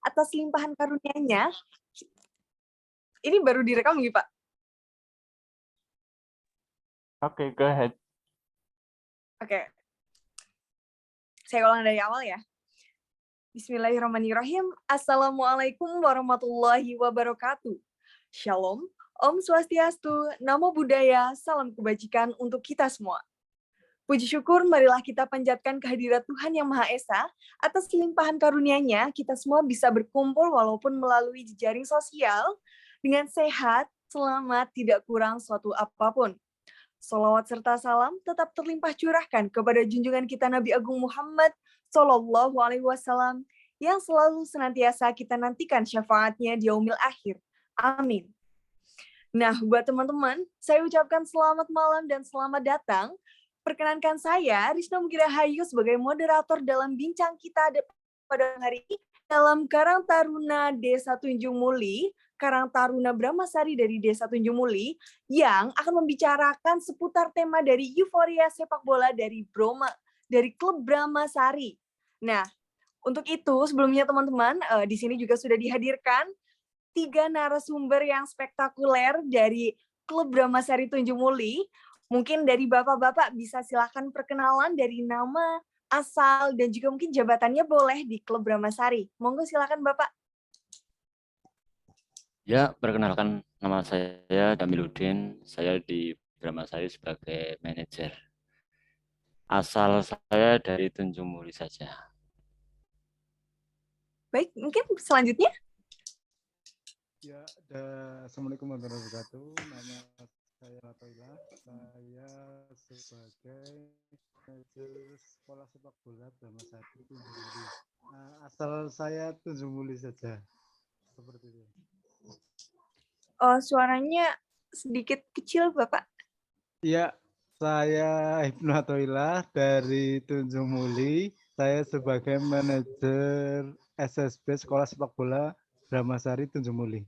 atas limpahan karunia-Nya. Ini baru direkam nih, Pak. Oke, go ahead. Oke. Saya ulang dari awal ya. Bismillahirrahmanirrahim. Assalamualaikum warahmatullahi wabarakatuh. Shalom, Om Swastiastu, Namo Buddhaya, salam kebajikan untuk kita semua. Puji syukur, marilah kita panjatkan kehadirat Tuhan Yang Maha Esa. Atas limpahan karunia-Nya, kita semua bisa berkumpul walaupun melalui jejaring sosial, dengan sehat, selamat, tidak kurang suatu apapun. Sholawat serta salam tetap terlimpah curahkan kepada junjungan kita Nabi Agung Muhammad Sallallahu Alaihi Wasallam yang selalu senantiasa kita nantikan syafaatnya di yaumil akhir. Amin. Nah, buat teman-teman, saya ucapkan selamat malam dan selamat datang. Perkenankan saya, Risna Mugira Hayu, sebagai moderator dalam bincang kita pada hari ini dalam Karang Taruna Desa Tunjung Muli, Karang Taruna Brahmasari dari Desa Tunjung Muli, yang akan membicarakan seputar tema dari euforia sepak bola dari klub Brahmasari. Nah, untuk itu sebelumnya teman-teman, di sini juga sudah dihadirkan 3 narasumber yang spektakuler dari klub Brahmasari Tunjung Muli. Mungkin dari bapak-bapak bisa silakan perkenalan dari nama, asal, dan juga mungkin jabatannya boleh di klub Brahmasari. Monggo silakan Bapak. Ya, perkenalkan nama saya Damiluddin. Saya di Brahmasari sebagai manajer. Asal saya dari Tunjung Muli saja. Baik, mungkin selanjutnya. Ya, Assalamualaikum warahmatullahi wabarakatuh. Nama saya Latoila. Saya sebagai manajer sekolah sepak bola Brahmasari Tunjung Muli. Asal saya Tunjung Muli saja. Seperti itu. Suaranya sedikit kecil, Bapak. Iya, saya Ibnu Atoilah dari Tunjung Muli. Saya sebagai manajer SSB Sekolah Sepak Bola Brahmasari Tunjung Muli.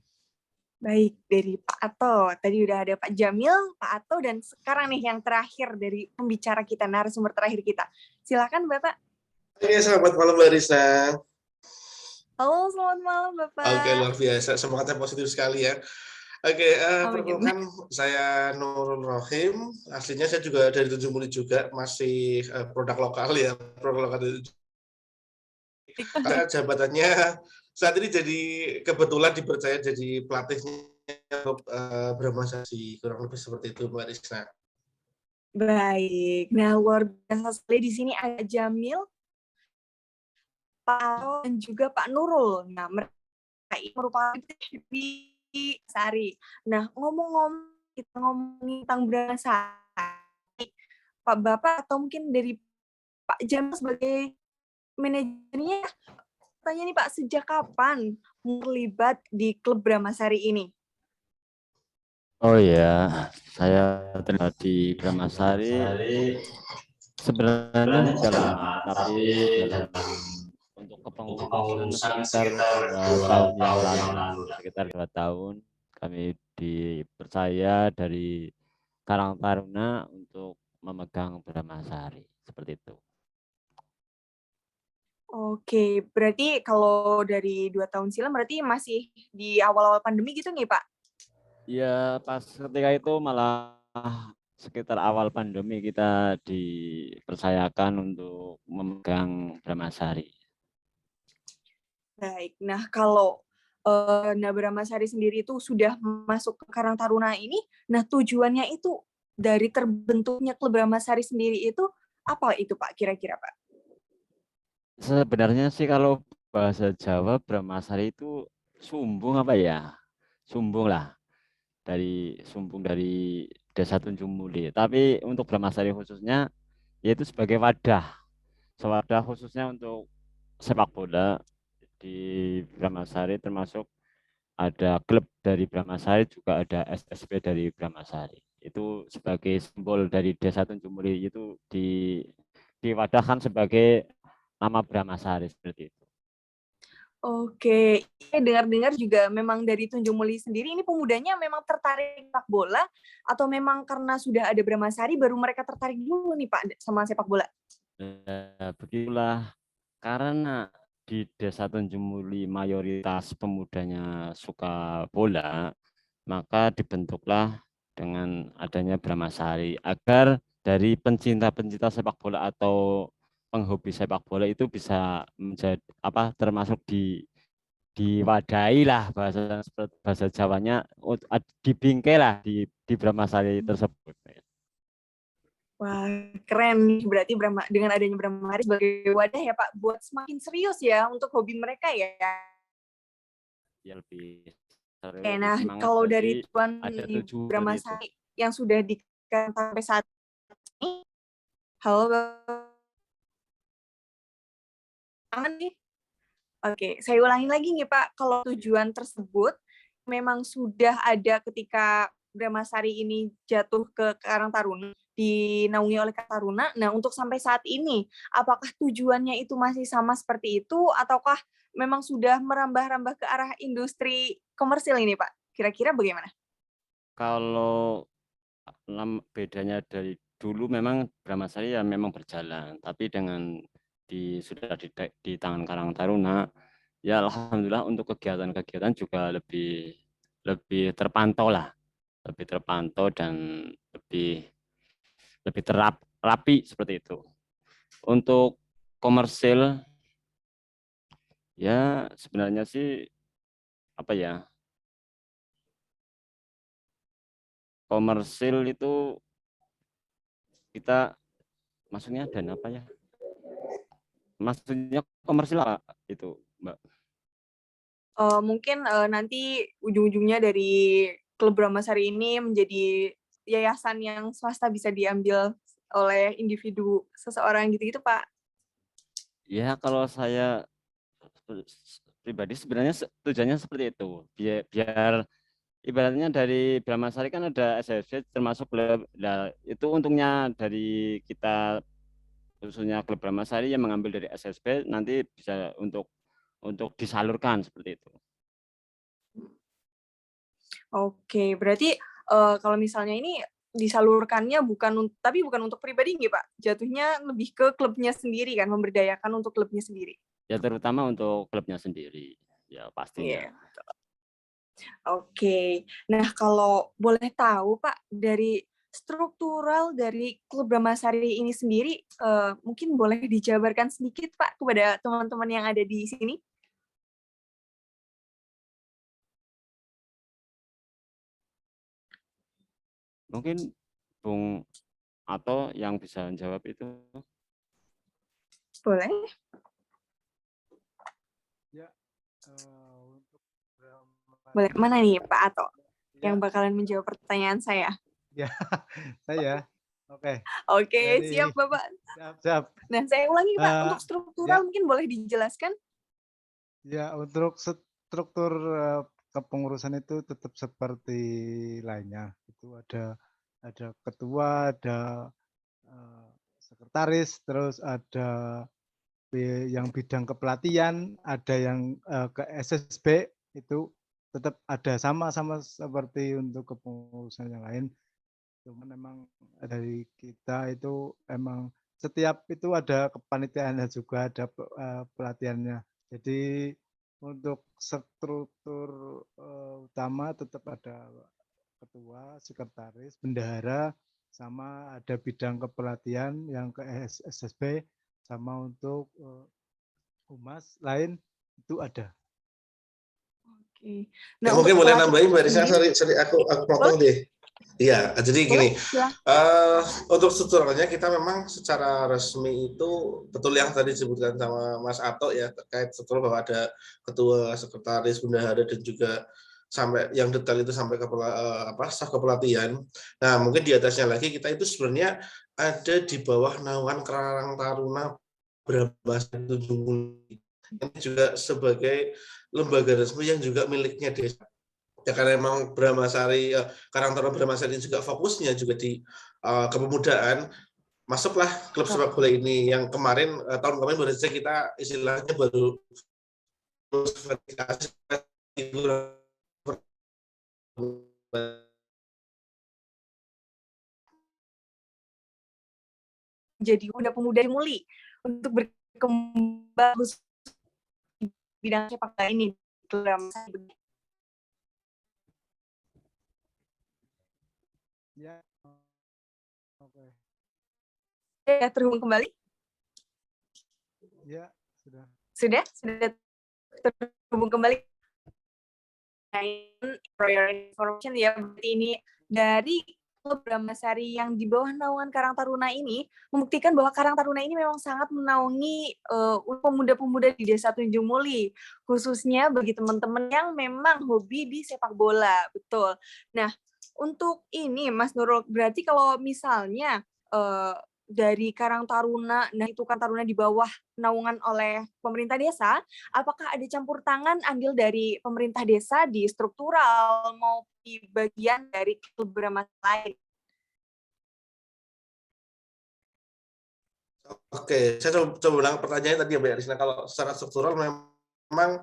Baik, dari Pak Ato. Tadi udah ada Pak Jamil, Pak Ato, dan sekarang nih yang terakhir dari pembicara kita, narasumber terakhir kita. Silakan, Bapak. Oke, selamat malam Mbak Risa. Halo, selamat malam, Bapak. Oke, luar biasa. Semangatnya positif sekali ya. Oke, perkenalkan saya Nurul Rohim. Aslinya saya juga dari Tunjung Muli juga, masih produk lokal ya. Produk lokal. Jabatannya saat ini jadi kebetulan dipercaya jadi pelatihnya Brahmasari, kurang lebih seperti itu Mbak Risna. Baik, nah luar biasa sekali di sini ada Jamil, Pak Aro, dan juga Pak Nurul. Nah, mereka ini merupakan di Sari. Nah, ngomong-ngomong kita ngomongin tentang Brahmasari, Pak Bapak atau mungkin dari Pak Jamil sebagai manajernya, tanya nih Pak, sejak kapan terlibat di klub Brahmasari ini? Oh ya, saya terlibat di Brahmasari sebenarnya sudah lama, tapi untuk kepengurusan sekitar 2 tahun yang lalu, sekitar 2 tahun kami dipercaya dari Karang Taruna untuk memegang Brahmasari, seperti itu. Oke, berarti kalau dari 2 tahun silam berarti masih di awal-awal pandemi gitu nih Pak? Ya, pas ketika itu malah sekitar awal pandemi kita dipercayakan untuk memegang Brahmasari. Baik, nah kalau Brahmasari sendiri itu sudah masuk ke Karang Taruna ini, nah tujuannya itu dari terbentuknya klub Brahmasari sendiri itu apa itu Pak kira-kira Pak? Sebenarnya sih kalau bahasa Jawa Brahmasari itu sumbung apa ya? Sumbung lah. Sumbung dari Desa Tunjung Muli. Tapi untuk Brahmasari khususnya yaitu sebagai wadah khususnya untuk sepak bola di Brahmasari, termasuk ada klub dari Brahmasari, juga ada SSB dari Brahmasari. Itu sebagai simbol dari Desa Tunjung Muli, itu diwadahkan sebagai nama Brahmasari seperti itu. Oke, dengar-dengar juga memang dari Tunjung Muli sendiri ini pemudanya memang tertarik sepak bola atau memang karena sudah ada Brahmasari baru mereka tertarik dulu nih Pak sama sepak bola? Ya, begitulah, karena di Desa Tanjung Muli mayoritas pemudanya suka bola, maka dibentuklah dengan adanya Bramasari agar dari pencinta-pencinta sepak bola atau penghobi sepak bola itu bisa menjadi termasuk diwadahi lah bahasa Jawanya, dibingkai lah di Bramasari tersebut. Wah, keren nih. Berarti dengan adanya Bramasari sebagai wadah ya Pak, buat semakin serius ya untuk hobi mereka ya. Ya lebih Oke, nah semangat kalau dari dari Tuan ada tujuh seperti itu. Bramasari yang sudah dikatakan sampai saat ini, halo Bang nih. Oke, saya ulangi lagi nih Pak, kalau tujuan tersebut memang sudah ada ketika Bramasari ini jatuh ke Karang Taruna, dinaungi oleh Karang Taruna. Nah, untuk sampai saat ini, apakah tujuannya itu masih sama seperti itu, ataukah memang sudah merambah-rambah ke arah industri komersil ini Pak? Kira-kira bagaimana? Kalau bedanya dari dulu memang Bramasari ya memang berjalan, tapi dengan sudah di tangan Karang Taruna, ya alhamdulillah untuk kegiatan-kegiatan juga lebih terpantau lah, lebih terpantau dan lebih lebih rapi seperti itu. Untuk komersil ya sebenarnya sih apa ya, komersil itu kita maksudnya dan apa ya? Maksudnya komersil apa itu, Mbak? Mungkin nanti ujung-ujungnya dari klub Bramasari ini menjadi yayasan yang swasta bisa diambil oleh individu seseorang gitu-gitu Pak. Ya kalau saya pribadi sebenarnya tujuannya seperti itu. Biar ibaratnya dari Bramasari kan ada SSB termasuk klub. Nah, itu untungnya dari kita khususnya klub Bramasari yang mengambil dari SSB nanti bisa untuk disalurkan seperti itu. Oke, berarti kalau misalnya ini disalurkannya tapi bukan untuk pribadi nggih Pak? Jatuhnya lebih ke klubnya sendiri kan, memberdayakan untuk klubnya sendiri. Ya terutama untuk klubnya sendiri. Ya pastinya. Iya. Oke. Nah, kalau boleh tahu Pak, dari struktural dari klub Bramasari ini sendiri, mungkin boleh dijabarkan sedikit Pak kepada teman-teman yang ada di sini? Mungkin Bung atau yang bisa menjawab itu. Boleh. Ya, untuk Boleh. Mana nih Pak Ato ya, yang bakalan menjawab pertanyaan saya? ya, saya. Oke, Oke, dari siap Bapak. siap. Nah, saya ulangi Pak, untuk Ya, struktural mungkin boleh dijelaskan? ya untuk struktur kepengurusan itu tetap seperti lainnya. Itu ada ketua, ada sekretaris, terus ada yang bidang kepelatihan, ada yang ke SSB, itu tetap ada sama-sama seperti untuk kepengurusan yang lain. Cuman memang dari kita itu emang setiap itu ada kepanitiaannya juga, ada pelatihannya. Jadi untuk struktur utama tetap ada ketua, sekretaris, bendahara, sama ada bidang kepelatihan yang ke SSB, sama untuk humas lain itu ada. Oke. Ya, Nah, untuk mungkin boleh pelatih nambahin Mbak Risa, sendiri, sorry aku potong boleh? deh. Iya, jadi Boleh? gini, Silahkan. untuk strukturalnya kita memang secara resmi itu betul yang tadi disebutkan sama Mas Ato ya, terkait struktur bahwa ada ketua, sekretaris, bendahara, dan juga sampai yang detail itu sampai ke staf kepelatihan. Nah, mungkin di atasnya lagi kita itu sebenarnya ada di bawah naungan Karang Taruna Bramasari Tanjung Muli. Ini juga sebagai lembaga resmi yang juga miliknya desa. Ya karena memang Bramasari, Karang Taruna Bramasari juga fokusnya juga di kepemudaan, masuklah klub sepak bola ini yang kemarin tahun kemarin baru saja kita istilahnya baru verifikasi Jadi pemuda-pemudi Muli untuk berkembang bidang sepak bola ini. Ya. Oke. Ya, terhubung kembali? Ya, sudah. Sudah terhubung kembali. For your information ya, berarti ini dari Klub Bramasari yang di bawah naungan Karang Taruna ini membuktikan bahwa Karang Taruna ini memang sangat menaungi pemuda-pemuda di Desa Tunjung Muli, khususnya bagi teman-teman yang memang hobi di sepak bola, betul. Nah, untuk ini Mas Nurul, berarti kalau misalnya dari Karang Taruna, nah itu Karang Taruna di bawah naungan oleh pemerintah desa, apakah ada campur tangan andil dari pemerintah desa di struktural maupun di bagian dari klub Bramasari lain? Oke, saya coba ulang pertanyaannya tadi ya Mbak Risna. Kalau secara struktural memang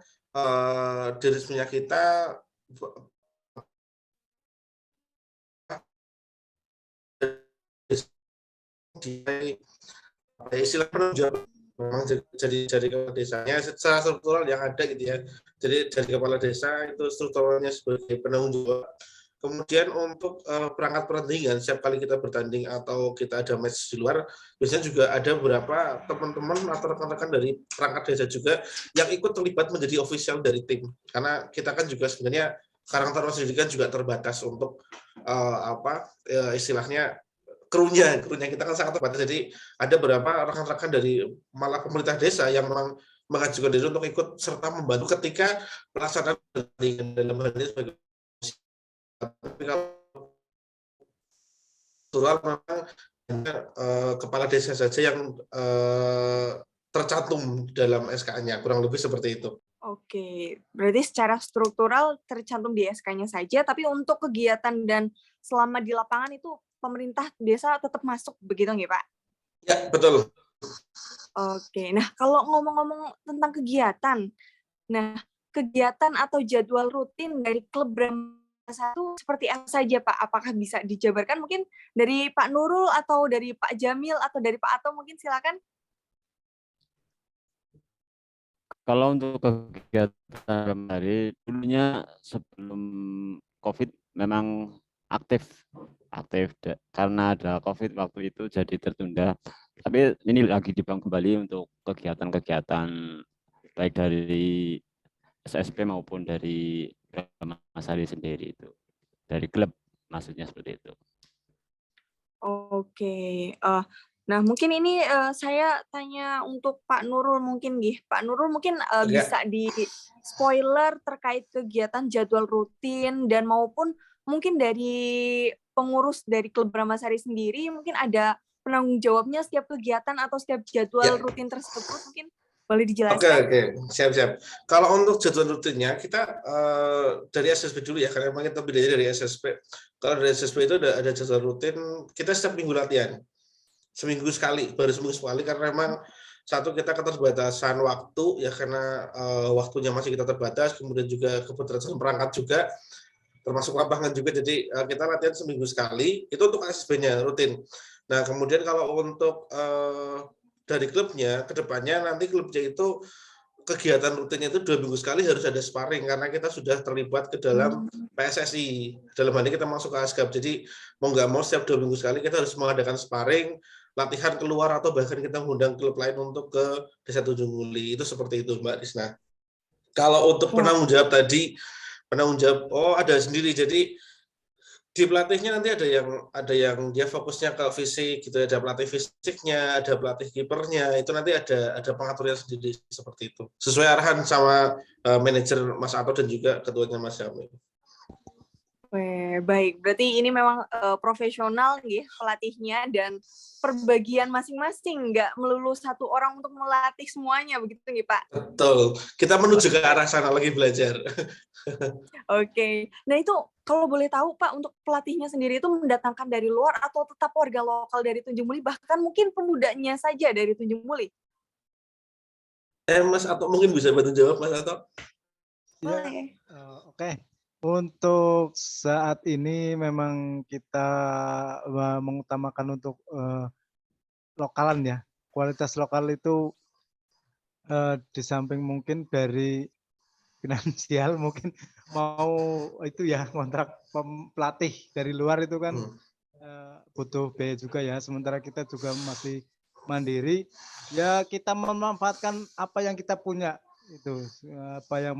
di resminya kita istilah penanggung jawab memang jadi kepala desanya secara struktural yang ada gitu ya. Jadi dari kepala desa itu strukturalnya sebagai penanggung jawab. Kemudian untuk perangkat pertandingan, setiap kali kita bertanding atau kita ada match di luar, biasanya juga ada beberapa teman-teman atau rekan-rekan dari perangkat desa juga yang ikut terlibat menjadi official dari tim. Karena kita kan juga sebenarnya Karang Taruna sendiri kan juga terbatas untuk istilahnya krunya kita kan sangat terbatas. Jadi ada beberapa rekan-rekan dari malah pemerintah desa yang memang mengajukan diri untuk ikut serta membantu ketika pelaksanaan pertandingan dalam hal ini sebagai tapi kalau struktural memang kepala desa saja yang tercantum dalam SK-nya, kurang lebih seperti itu. Oke, berarti secara struktural tercantum di SK-nya saja, tapi untuk kegiatan dan selama di lapangan itu pemerintah desa tetap masuk, begitu nggak Pak? Ya, betul. Oke, nah kalau ngomong-ngomong tentang kegiatan, nah kegiatan atau jadwal rutin dari klub Bramasari itu seperti apa saja Pak? Apakah bisa dijabarkan mungkin dari Pak Nurul atau dari Pak Jamil atau dari Pak Ato mungkin silakan? Kalau untuk kegiatan hari dulunya sebelum COVID memang aktif karena ada COVID waktu itu jadi tertunda. Tapi ini lagi dibangun kembali untuk kegiatan-kegiatan baik dari SSP maupun dari Bramasari sendiri itu, dari klub maksudnya seperti itu. Oke, nah mungkin ini saya tanya untuk Pak Nurul mungkin gih. Pak Nurul mungkin bisa di spoiler terkait kegiatan jadwal rutin dan maupun mungkin dari pengurus dari klub Bramasari sendiri mungkin ada penanggung jawabnya setiap kegiatan atau setiap jadwal rutin tersebut mungkin boleh dijelaskan? Oke, siap. Kalau untuk jadwal rutinnya kita dari SSP dulu ya, karena memang kita bedanya dari SSP. Kalau dari SSP itu ada jadwal rutin, kita setiap minggu latihan. Seminggu sekali, baru seminggu sekali, karena memang satu kita keterbatasan waktu ya, karena waktunya masih kita terbatas, kemudian juga keterbatasan perangkat juga, termasuk lapangan juga, jadi kita latihan seminggu sekali, itu untuk SSB-nya rutin. Nah kemudian kalau untuk dari klubnya, kedepannya nanti klubnya itu kegiatan rutinnya itu 2 minggu sekali harus ada sparring, karena kita sudah terlibat ke dalam PSSI, dalam hal ini kita masuk ke ASGAP, jadi mau nggak mau setiap 2 minggu sekali kita harus mengadakan sparring, latihan keluar atau bahkan kita mengundang klub lain untuk ke Desa Tunjung Muli, itu seperti itu Mbak Risna. Kalau untuk penanggung jawab tadi, ada sendiri, jadi di pelatihnya nanti ada yang dia fokusnya ke fisik gitu, ada pelatih fisiknya, ada pelatih kipernya, itu nanti ada pengaturnya sendiri seperti itu, sesuai arahan sama manajer Mas Ato dan juga ketuanya Mas Jamil. Baik, berarti ini memang profesional ya pelatihnya dan perbagian masing-masing, nggak melulu satu orang untuk melatih semuanya, begitu nih Pak? Betul, kita menuju ke arah sana lagi belajar. Oke, nah itu kalau boleh tahu Pak, untuk pelatihnya sendiri itu mendatangkan dari luar atau tetap warga lokal dari Tunjung Muli, bahkan mungkin pemudanya saja dari Tunjung Muli? Mas Ato mungkin bisa bantu jawab, Mas Ato? Boleh. Oke. Untuk saat ini memang kita mengutamakan untuk lokalan ya. Kualitas lokal itu di samping mungkin dari finansial mungkin mau itu ya kontrak pelatih dari luar itu kan butuh biaya juga ya. Sementara kita juga masih mandiri, ya kita memanfaatkan apa yang kita punya itu. Apa yang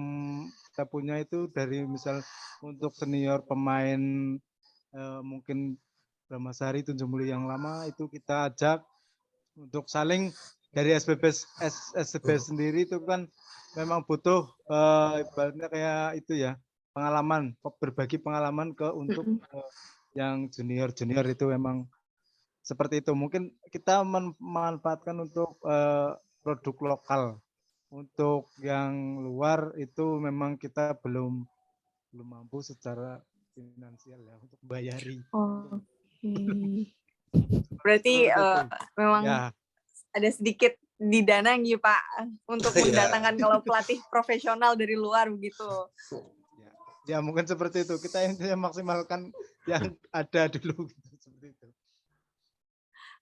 kita punya itu dari misal untuk senior pemain mungkin Bramasari Tunjung yang lama itu kita ajak untuk saling dari SSB sendiri itu kan memang butuh ibaratnya kayak itu ya pengalaman, berbagi pengalaman ke untuk yang junior itu memang seperti itu. Mungkin kita memanfaatkan untuk produk lokal. Untuk yang luar itu memang kita belum mampu secara finansial ya untuk bayari. Berarti memang Ya, ada sedikit didanangi Pak untuk mendatangkan kalau pelatih profesional dari luar begitu. ya mungkin seperti itu. Kita intinya maksimalkan yang ada dulu gitu, seperti itu.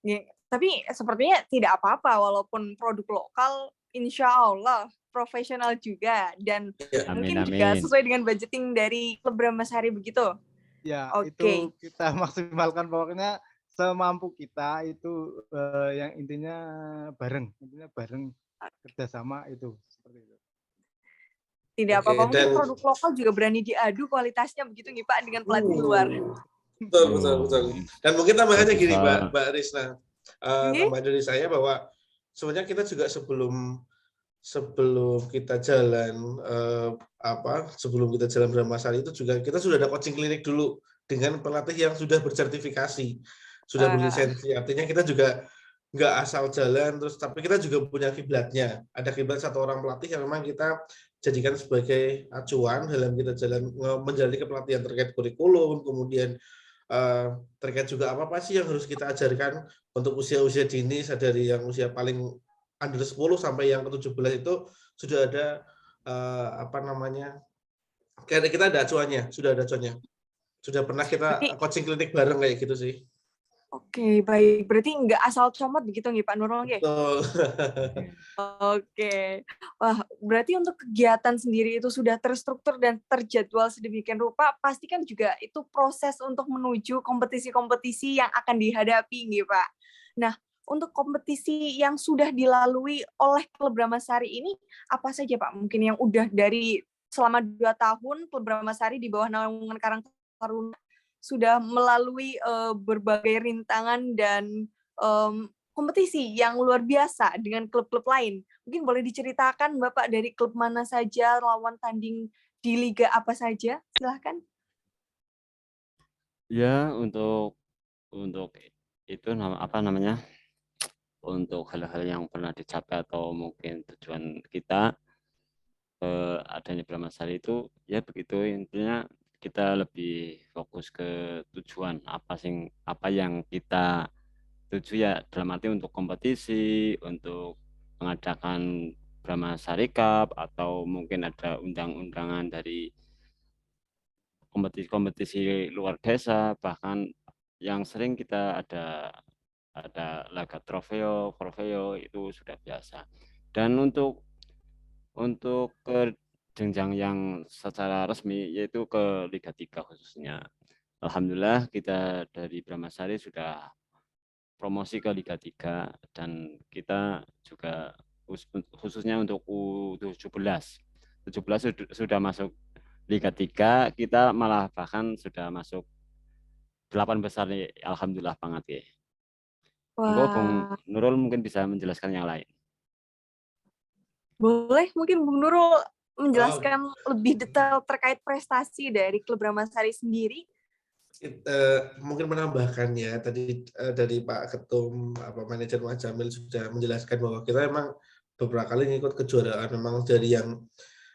Ya, tapi sepertinya tidak apa-apa walaupun produk lokal insya Allah profesional juga dan mungkin juga sesuai dengan budgeting dari klub Bramasari begitu. Ya, itu kita maksimalkan pokoknya semampu kita itu yang intinya bareng kerjasama itu seperti itu. Tidak apa-apa, mungkin produk lokal juga berani diadu kualitasnya begitu nih Pak dengan pelatih luar. Betul. Dan mungkin tambahannya gini Mbak Risna, tambahan dari saya bahwa sebenarnya kita juga sebelum kita jalan sebelum kita jalan Bramasari itu juga kita sudah ada coaching klinik dulu dengan pelatih yang sudah bersertifikasi, sudah berlisensi. Artinya kita juga nggak asal jalan terus, tapi kita juga punya kiblatnya. Ada kiblat satu orang pelatih yang memang kita jadikan sebagai acuan dalam kita jalan menjalani kepelatihan terkait kurikulum, kemudian terkait juga apa sih yang harus kita ajarkan untuk usia-usia dini, dari yang usia paling under 10 sampai yang ke-17 itu sudah ada kayak kita ada acuannya, sudah pernah kita coaching klinik bareng kayak gitu sih. Oke, baik. Berarti nggak asal comot begitu nih Pak Nurul? Oke. Wah, berarti untuk kegiatan sendiri itu sudah terstruktur dan terjadwal sedemikian rupa, pastikan juga itu proses untuk menuju kompetisi-kompetisi yang akan dihadapi nih Pak. Nah, untuk kompetisi yang sudah dilalui oleh klub Bramasari ini, apa saja Pak? Mungkin yang udah dari selama 2 tahun klub Bramasari di bawah naungan Karang Taruna sudah melalui berbagai rintangan dan kompetisi yang luar biasa dengan klub-klub lain. Mungkin boleh diceritakan Bapak dari klub mana saja, lawan tanding di liga apa saja? Silahkan. Ya, untuk itu untuk hal-hal yang pernah dicapai atau mungkin tujuan kita adanya Bramasari itu ya begitu, intinya kita lebih fokus ke tujuan apa yang kita tuju ya, dalam arti untuk kompetisi, untuk mengadakan Bramasari Cup, atau mungkin ada undang-undangan dari kompetisi luar desa, bahkan yang sering kita ada laga trofeo itu sudah biasa. Dan untuk ke jenjang yang secara resmi yaitu ke Liga 3 khususnya. Alhamdulillah kita dari Bramasari sudah promosi ke Liga 3 dan kita juga khususnya untuk U17 sudah masuk Liga 3, kita malah bahkan sudah masuk 8 besar nih, alhamdulillah banget ya. Monggo Bung Nurul mungkin bisa menjelaskan yang lain. Boleh mungkin Bung Nurul menjelaskan lebih detail terkait prestasi dari klub Bramasari sendiri. Mungkin menambahkan ya, tadi dari Pak Ketum manajer Mas Jamil sudah menjelaskan bahwa kita memang beberapa kali ngikut kejuaraan memang dari yang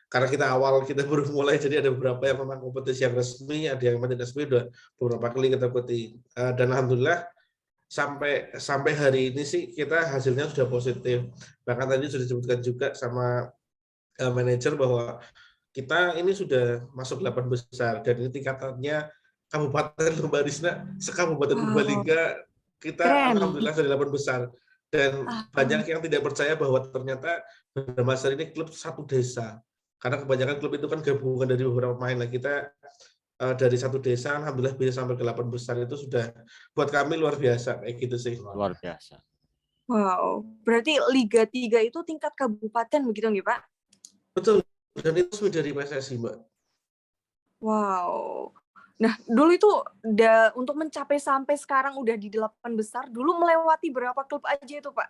karena kita baru mulai, jadi ada beberapa yang memang kompetisi yang resmi, ada yang tidak resmi, udah beberapa kali kita ikuti, dan alhamdulillah sampai hari ini sih kita hasilnya sudah positif. Bahkan tadi sudah disebutkan juga sama manajer bahwa kita ini sudah masuk 8 besar dan ini tingkatannya Kabupaten Mbak Risna, sekabupaten Purbalingga kita alhamdulillah dari 8 besar. Dan banyak yang tidak percaya bahwa ternyata Bramasari ini klub satu desa. Karena kebanyakan klub itu kan gabungan dari beberapa pemain. Lah kita dari satu desa, alhamdulillah bisa sampai ke 8 besar itu sudah buat kami luar biasa kayak gitu sih. Luar biasa. Wow, berarti Liga 3 itu tingkat kabupaten begitu nggih, Pak? Betul. Dan itu resmi dari PSSI, Mbak. Wow. Nah, dulu itu untuk mencapai sampai sekarang udah di 8 besar, dulu melewati berapa klub aja itu, Pak?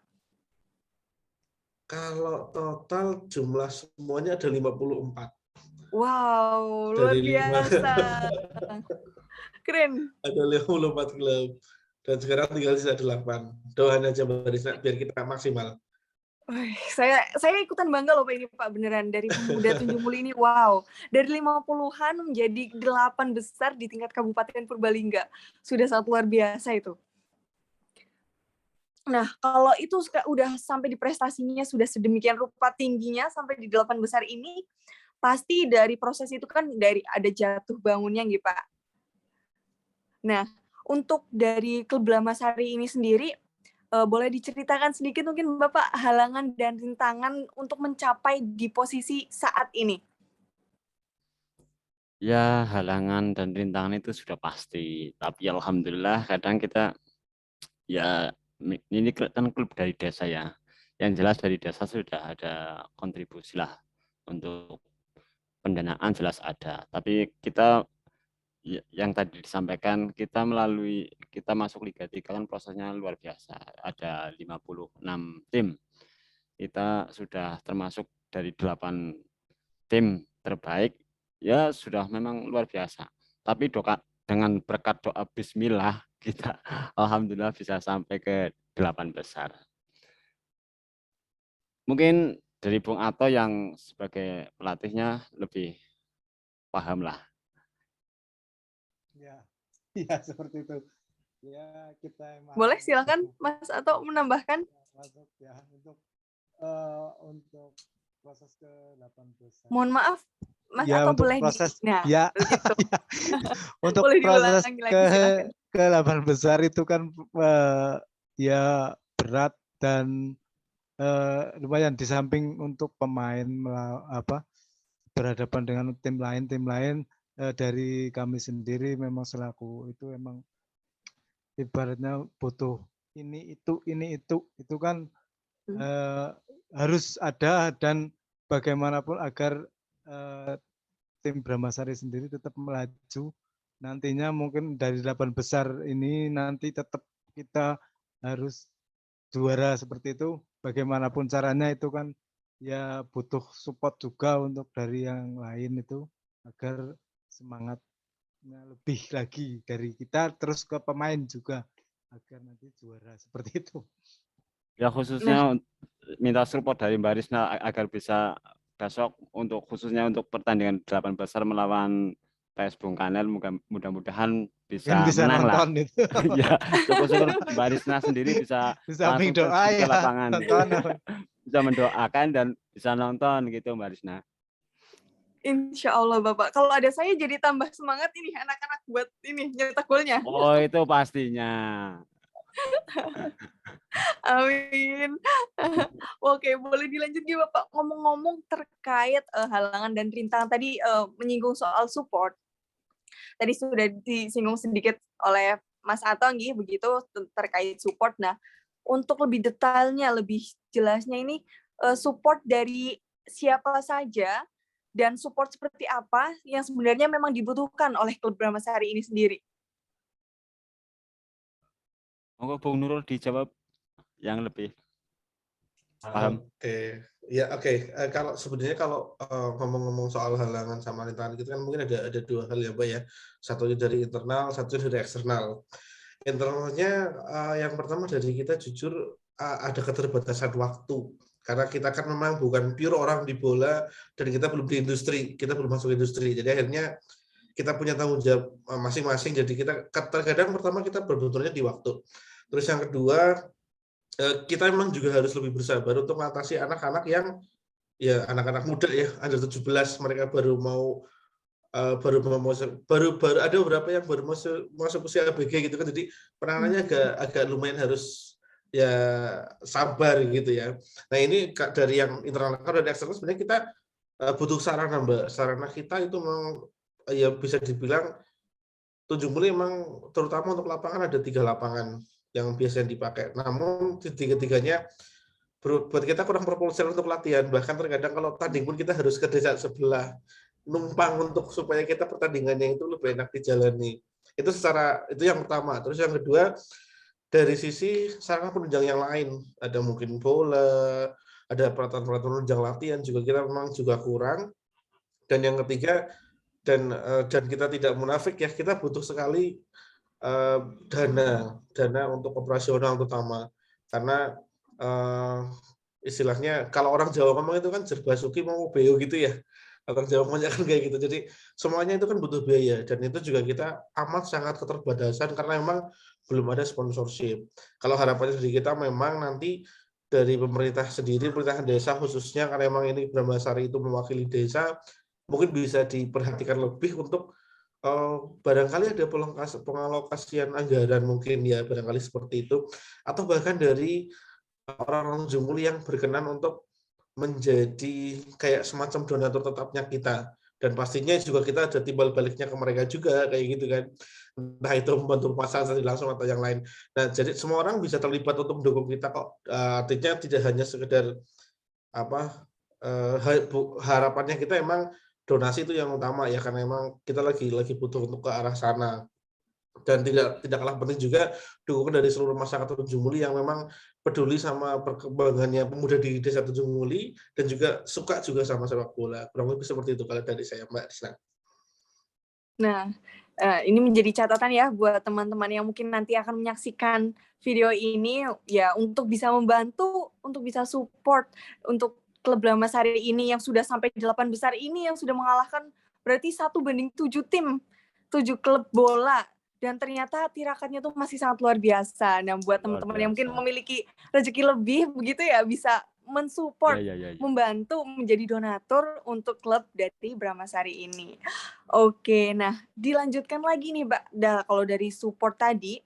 Kalau total jumlah semuanya ada 54. Wow, luar Dari 5. biasa. Keren. Ada 54 klub. Dan sekarang tinggal sisa 8. Doain aja Mbak Risna biar kita maksimal. Saya ikutan bangga loh Pak ini Pak, beneran dari Pemuda Tunjung Muli ini, wow, dari 50-an menjadi 8 besar di tingkat Kabupaten Purbalingga, sudah sangat luar biasa itu. Nah, kalau itu udah sampai di prestasinya sudah sedemikian rupa tingginya sampai di 8 besar ini, pasti dari proses itu kan dari ada jatuh bangunnya gitu Pak. Nah, untuk dari klub Bramasari ini sendiri, boleh diceritakan sedikit mungkin Bapak halangan dan rintangan untuk mencapai di posisi saat ini? Ya, halangan dan rintangan itu sudah pasti. Tapi alhamdulillah kadang kita, ya ini kan klub dari desa ya. Yang jelas dari desa sudah ada kontribusi lah untuk pendanaan jelas ada. Tapi kita yang tadi disampaikan, kita masuk Liga 3 kan prosesnya luar biasa. Ada 56 tim. Kita sudah termasuk dari 8 tim terbaik. Ya sudah memang luar biasa. Tapi dengan berkat doa bismillah kita alhamdulillah bisa sampai ke 8 besar. Mungkin dari Bung Ato yang sebagai pelatihnya lebih paham lah. Ya seperti itu. Ya kita emang. Boleh silakan Mas Ato menambahkan. Masuk ya untuk proses ke 8 besar. Mohon maaf Mas ya, Ato untuk boleh proses nah, ya, gitu. ya. Untuk boleh proses lagi, ke 8 besar itu kan ya berat dan lumayan, di samping untuk pemain berhadapan dengan tim lain dari kami sendiri memang selaku itu emang ibaratnya butuh ini itu kan harus ada, dan bagaimanapun agar tim Bramasari sendiri tetap melaju nantinya, mungkin dari 8 besar ini nanti tetap kita harus juara seperti itu. Bagaimanapun caranya itu kan ya butuh support juga untuk dari yang lain itu agar semangatnya lebih lagi dari kita terus ke pemain juga agar nanti juara seperti itu. Ya khususnya minta support dari Mbak Risna agar bisa besok khususnya untuk pertandingan 8 besar melawan PS Bung Kanel, mudah-mudahan bisa menang lah. Ya, syukur-syukur Mbak Risna sendiri bisa langsung doa ke lapangan, bisa mendoakan dan bisa nonton gitu Mbak Risna. Insya Allah Bapak. Kalau ada saya jadi tambah semangat ini anak-anak buat ini nyetak golnya. Oh itu pastinya. Amin. Oke, boleh dilanjut juga Bapak, ngomong-ngomong terkait halangan dan rintangan tadi, menyinggung soal support. Tadi sudah disinggung sedikit oleh Mas Ato nggih begitu terkait support. Nah, untuk lebih detailnya, lebih jelasnya ini support dari siapa saja dan support seperti apa yang sebenarnya memang dibutuhkan oleh klub Bramasari ini sendiri? Monggo Bung Nurul dijawab yang lebih paham. Oke. Kalau sebenarnya kalau ngomong-ngomong soal halangan sama rintangan itu kan mungkin ada 2 hal ya Mbak ya. Satunya dari internal, satunya dari eksternal. Internalnya yang pertama dari kita jujur ada keterbatasan waktu. Karena kita kan memang bukan pure orang di bola dan kita belum di industri, kita belum masuk industri. Jadi akhirnya kita punya tanggung jawab masing-masing. Jadi kita terkadang pertama kita berbenturnya di waktu. Terus yang kedua kita memang juga harus lebih bersabar untuk mengatasi anak-anak yang ya anak-anak muda ya under 17, mereka baru ada beberapa yang baru masuk usia ABG gitu kan, jadi penanganannya agak lumayan harus ya sabar gitu ya. Nah ini dari yang internal, kalau dari eksternal sebenarnya kita butuh sarana Mbak. Sarana kita itu memang ya bisa dibilang Tanjung Priok memang terutama untuk lapangan ada 3 lapangan yang biasanya dipakai. Namun tiga-tiganya buat kita kurang proporsional untuk latihan. Bahkan terkadang kalau tanding pun kita harus ke desa sebelah numpang untuk supaya kita pertandingannya itu lebih enak dijalani. Itu yang pertama. Terus yang kedua dari sisi sarana penunjang yang lain, ada mungkin bola, ada peralatan-peralatan penunjang latihan juga kita memang juga kurang. Dan yang ketiga dan kita tidak munafik ya, kita butuh sekali dana untuk operasional terutama. Karena istilahnya kalau orang Jawa ngomong itu kan serba suki mau beo gitu ya. Orang Jawa ngomongnya kan kayak gitu. Jadi semuanya itu kan butuh biaya dan itu juga kita amat sangat keterbatasan karena memang belum ada sponsorship. Kalau harapannya dari kita memang nanti dari pemerintah sendiri, pemerintah desa khususnya karena memang ini Brahmasari itu mewakili desa, mungkin bisa diperhatikan lebih untuk barangkali ada pengalokasian anggaran mungkin ya barangkali seperti itu atau bahkan dari orang-orang Jumuli yang berkenan untuk menjadi kayak semacam donatur tetapnya kita dan pastinya juga kita ada timbal baliknya ke mereka juga kayak gitu kan, entah itu membantu pemasaran langsung atau yang lain. Nah jadi semua orang bisa terlibat untuk mendukung kita kok, artinya tidak hanya sekedar apa harapannya kita emang donasi itu yang utama ya karena emang kita lagi butuh untuk ke arah sana. Dan tidak kalah penting juga dukungan dari seluruh masyarakat Tanjung Muli yang memang peduli sama perkembangannya pemuda di Desa Tanjung Muli dan juga suka juga sama sepak bola. Kurang lebih seperti itu kalau dari saya, Mbak Disna. Nah, ini menjadi catatan ya buat teman-teman yang mungkin nanti akan menyaksikan video ini ya untuk bisa membantu, untuk bisa support untuk klub Brahmasari ini yang sudah sampai 8 besar ini yang sudah mengalahkan berarti 1/7 tim, 7 klub bola dan ternyata tirakatnya tuh masih sangat luar biasa. Nah, buat Luar teman-teman yang mungkin biasa. memiliki rezeki lebih begitu ya bisa mensupport, Ya. membantu menjadi donatur untuk klub dari Brahmasari ini. Oke, nah dilanjutkan lagi nih Mbak, kalau dari support tadi,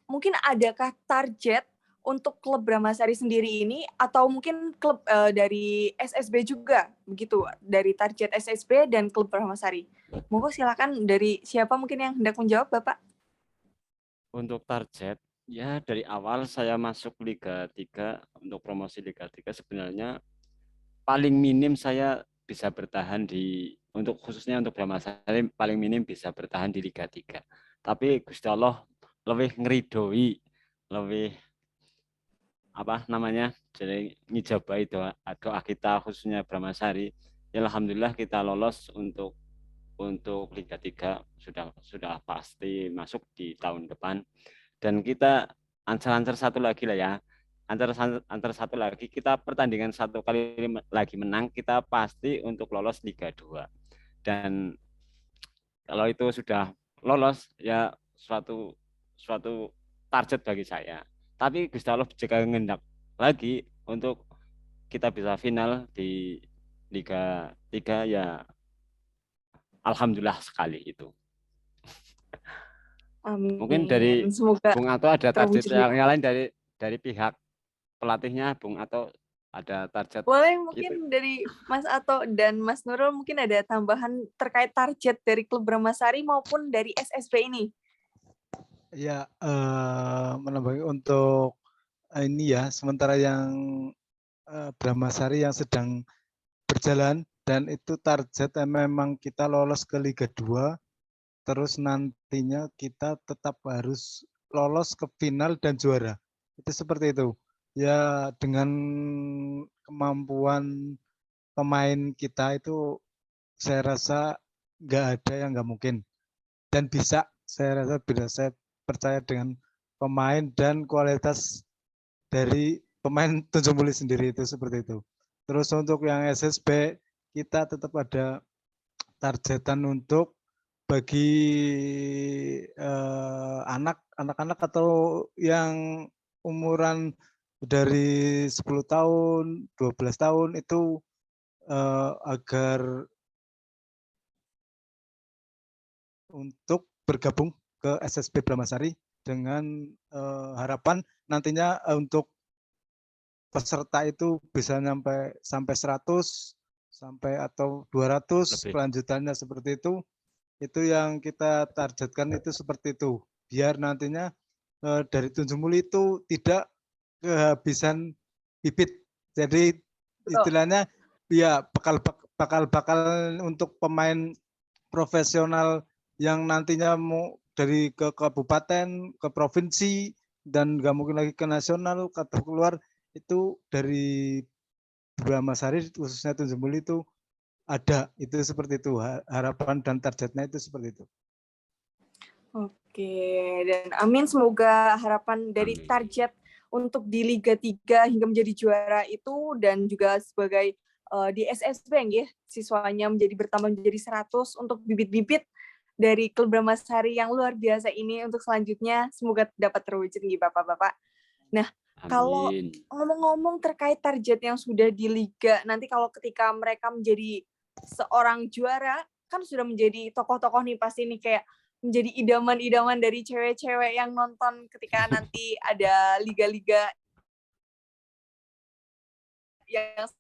mungkin adakah target untuk klub Brahmasari sendiri ini atau mungkin klub dari SSB juga begitu, dari target SSB dan klub Brahmasari. Monggo silakan dari siapa mungkin yang hendak menjawab Bapak? Untuk target, ya dari awal saya masuk Liga 3, untuk promosi Liga 3 sebenarnya paling minim saya bisa bertahan untuk khususnya untuk Brahmasari paling minim bisa bertahan di Liga 3. Tapi Gusti Allah lebih ngeridoi, lebih jadi ngijabai doa kita khususnya Brahmasari. Ya, alhamdulillah kita lolos untuk Liga 3 sudah pasti masuk di tahun depan. Dan kita ancar-ancar satu lagi lah ya. Antar satu lagi kita pertandingan satu kali lagi menang, kita pasti untuk lolos Liga 2. Dan kalau itu sudah lolos ya suatu target bagi saya. Tapi Gusti Allah jika ngendak lagi untuk kita bisa final di Liga 3 ya alhamdulillah sekali itu. Amin. Mungkin dari Semoga Bung Ato ada target terwujud. yang lain dari pihak pelatihnya Bung Ato ada target Boleh itu. mungkin dari Mas Ato dan Mas Nurul mungkin ada tambahan terkait target dari klub Brahmasari maupun dari SSB ini. Ya, menambahkan untuk ini ya, sementara yang Brahmasari yang sedang berjalan dan itu target memang kita lolos ke Liga 2, terus nantinya kita tetap harus lolos ke final dan juara. Itu seperti itu. Ya dengan kemampuan pemain kita itu saya rasa nggak ada yang nggak mungkin. Dan bisa, saya percaya dengan pemain dan kualitas dari pemain Tanjung Muli sendiri itu seperti itu. Terus untuk yang SSB kita tetap ada targetan untuk bagi anak-anak atau yang umuran dari 10 tahun, 12 tahun itu agar untuk bergabung ke SSB Brahmasari dengan harapan nantinya untuk peserta itu bisa sampai 100 sampai atau 200 Lebih. kelanjutannya seperti itu yang kita targetkan itu seperti itu, biar nantinya dari Tunjung Muli itu tidak kehabisan bibit. Jadi istilahnya ya bakal untuk pemain profesional yang nantinya mau dari ke kabupaten, ke provinsi, dan nggak mungkin lagi ke nasional atau keluar, itu dari Bramasari khususnya Tunjung Muli itu ada, itu seperti itu, harapan dan targetnya itu seperti itu. Oke, dan amin, semoga harapan dari Amin. target untuk di Liga 3 hingga menjadi juara itu dan juga sebagai di SSB nggih, siswanya bertambah menjadi 100 untuk bibit-bibit dari klub Bramasari yang luar biasa ini untuk selanjutnya semoga dapat terwujud nggih Bapak-bapak. Nah, kalau Amin. ngomong-ngomong terkait target yang sudah di Liga, nanti kalau ketika mereka menjadi seorang juara, kan sudah menjadi tokoh-tokoh nih pasti nih, kayak menjadi idaman-idaman dari cewek-cewek yang nonton ketika nanti ada liga-liga yang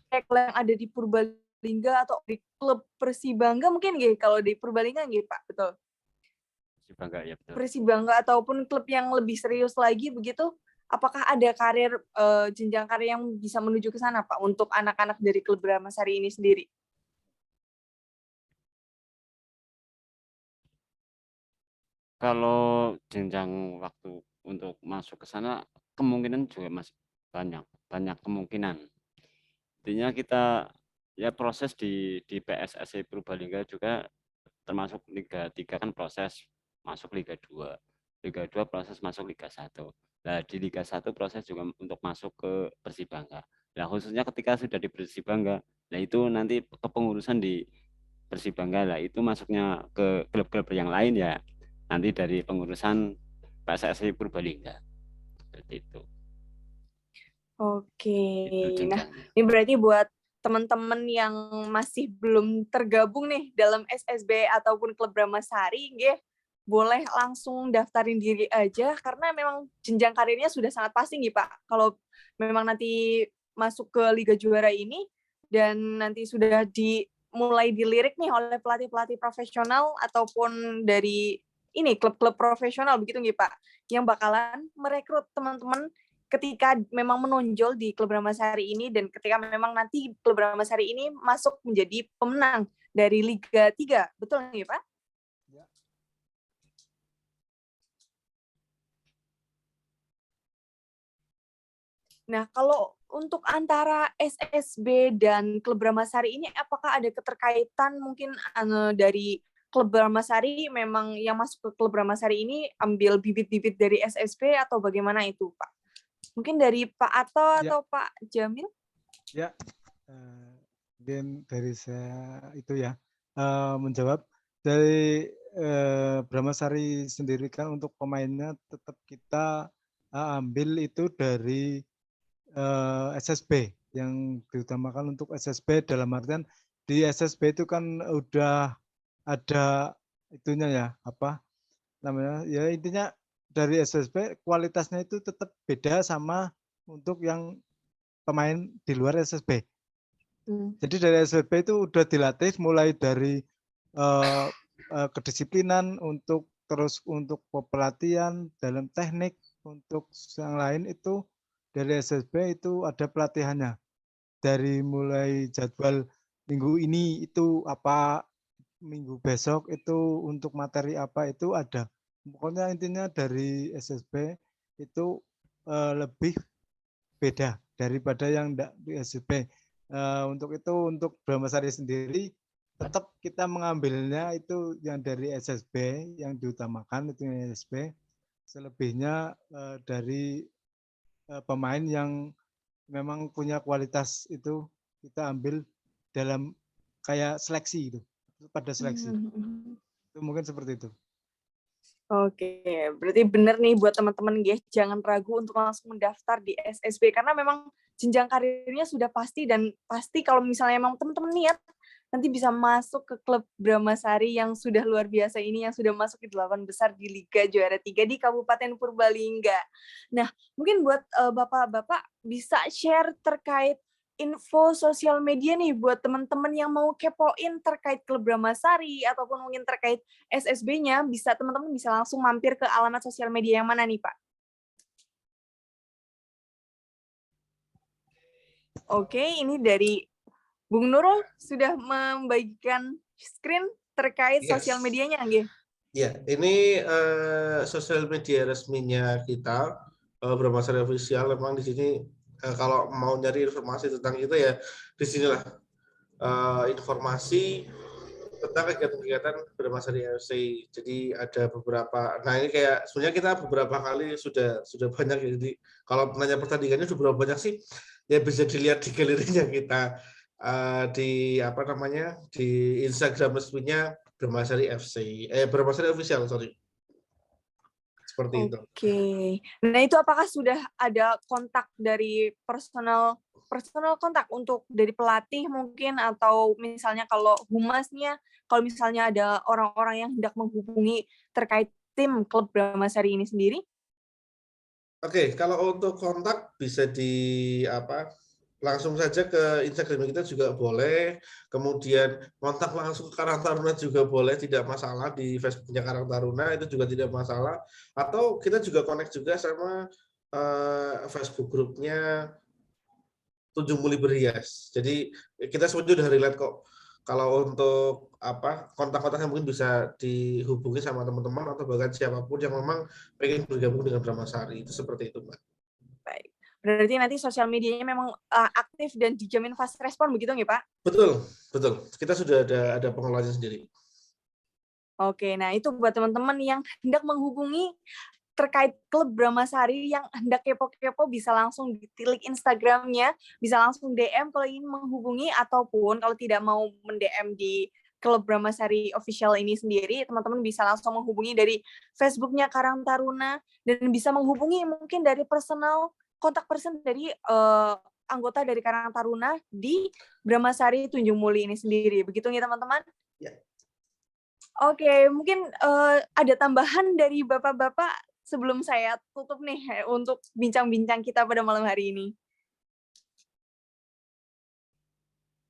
yang ada di Purbalingga atau di klub Persibangga mungkin nggih, kalau di Purbalingga nggih Pak, betul. Persibangga ya betul. Persibangga ataupun klub yang lebih serius lagi begitu, apakah ada karir jenjang karir yang bisa menuju ke sana Pak untuk anak-anak dari klub Bramasari ini sendiri? Kalau jenjang waktu untuk masuk ke sana kemungkinan juga masih banyak kemungkinan. Intinya kita ya proses di PSSI Purbalingga juga termasuk Liga 3 kan proses masuk Liga 2. Liga 2 proses masuk Liga 1. Nah, di Liga 1 proses juga untuk masuk ke Persibangga. Nah, khususnya ketika sudah di Persibangga, nah itu nanti kepengurusan di Persibangga lah, itu masuknya ke klub-klub yang lain ya nanti dari pengurusan PSSI Purbalingga. Seperti itu. Oke, Itu nah jenjangnya. ini berarti buat teman-teman yang masih belum tergabung nih dalam SSB ataupun klub Bramasari, nggih, boleh langsung daftarin diri aja karena memang jenjang karirnya sudah sangat pasti nih Pak. Kalau memang nanti masuk ke Liga Juara ini dan nanti sudah mulai dilirik nih oleh pelatih-pelatih profesional ataupun dari ini klub-klub profesional begitu nggih Pak, yang bakalan merekrut teman-teman ketika memang menonjol di klub Bramasari ini dan ketika memang nanti klub Bramasari ini masuk menjadi pemenang dari Liga 3. Betul nggak Pak? Ya. Nah, kalau untuk antara SSB dan klub Bramasari ini apakah ada keterkaitan mungkin dari klub Bramasari memang yang masuk ke klub Bramasari ini ambil bibit-bibit dari SSB atau bagaimana itu Pak? Mungkin dari Pak Ato atau Pak Jamil? Ya, mungkin dari saya itu ya, menjawab dari Bramasari sendiri kan untuk pemainnya tetap kita ambil itu dari SSB, yang diutamakan untuk SSB dalam artian di SSB itu kan udah ada itunya ya, apa namanya, ya intinya dari SSB kualitasnya itu tetap beda sama untuk yang pemain di luar SSB. Jadi dari SSB itu udah dilatih mulai dari kedisiplinan terus untuk pelatihan dalam teknik, untuk yang lain itu dari SSB itu ada pelatihannya. Dari mulai jadwal minggu ini itu apa, minggu besok itu untuk materi apa itu ada. Pokoknya intinya dari SSB itu lebih beda daripada yang enggak di SSB. Untuk itu untuk Bramasari sendiri tetap kita mengambilnya itu yang dari SSB yang diutamakan itu yang SSB. Selebihnya dari pemain yang memang punya kualitas itu kita ambil dalam kayak seleksi itu, pada seleksi. Itu mungkin seperti itu. Oke, berarti benar nih buat teman-teman guys, jangan ragu untuk langsung mendaftar di SSB karena memang jenjang karirnya sudah pasti dan pasti kalau misalnya memang teman-teman niat nanti bisa masuk ke klub Bramasari yang sudah luar biasa ini, yang sudah masuk ke 8 besar di Liga Juara 3 di Kabupaten Purbalingga. Nah, mungkin buat bapak-bapak bisa share terkait info sosial media nih buat teman-teman yang mau kepoin terkait klub Bramasari ataupun mungkin terkait SSB-nya, teman-teman bisa langsung mampir ke alamat sosial media yang mana nih, Pak? Oke, ini dari Bung Nurul sudah membagikan screen terkait sosial medianya, nggih? Ya, ini sosial media resminya kita, Bramasari Official. Memang di sini kalau mau nyari informasi tentang itu ya di sinilah informasi tentang kegiatan-kegiatan Bramasari FC. Jadi ada beberapa. Nah, ini kayak sebenarnya kita beberapa kali sudah banyak ya. Jadi kalau nanya pertandingannya sudah berapa banyak sih? Ya bisa dilihat di galerinya kita di apa namanya? Di Instagram resminya Bramasari FC. Bramasari Official, sorry. Seperti itu. Oke. Nah, itu apakah sudah ada kontak dari personal kontak untuk dari pelatih mungkin, atau misalnya kalau humasnya, kalau misalnya ada orang-orang yang hendak menghubungi terkait tim klub Bramasari ini sendiri? Oke, kalau untuk kontak bisa langsung saja ke Instagram kita juga boleh, kemudian kontak langsung ke Karang Taruna juga boleh, tidak masalah. Di Facebooknya Karang Taruna itu juga tidak masalah, atau kita juga connect juga sama Facebook grupnya Tunjung Muli Berhias. Jadi kita semuanya udah relate kok. Kalau untuk kontak-kontaknya mungkin bisa dihubungi sama teman-teman atau bahkan siapapun yang memang pengen bergabung dengan Bramasari, itu seperti itu, Mbak. Baik. Berarti nanti sosial medianya memang aktif dan dijamin fast respon begitu nggih, Pak? Betul. Kita sudah ada pengelolanya sendiri. Oke, nah itu buat teman-teman yang hendak menghubungi terkait klub Bramasari, yang hendak kepo-kepo bisa langsung ditilik Instagramnya, bisa langsung DM kalau ingin menghubungi, ataupun kalau tidak mau men-DM di klub Bramasari Official ini sendiri, teman-teman bisa langsung menghubungi dari Facebooknya Karang Taruna, dan bisa menghubungi mungkin dari kontak person dari anggota dari Karang Taruna di Bramasari Tunjung Muli ini sendiri. Begitu ya teman-teman? Ya. Oke, mungkin ada tambahan dari bapak-bapak sebelum saya tutup nih untuk bincang-bincang kita pada malam hari ini.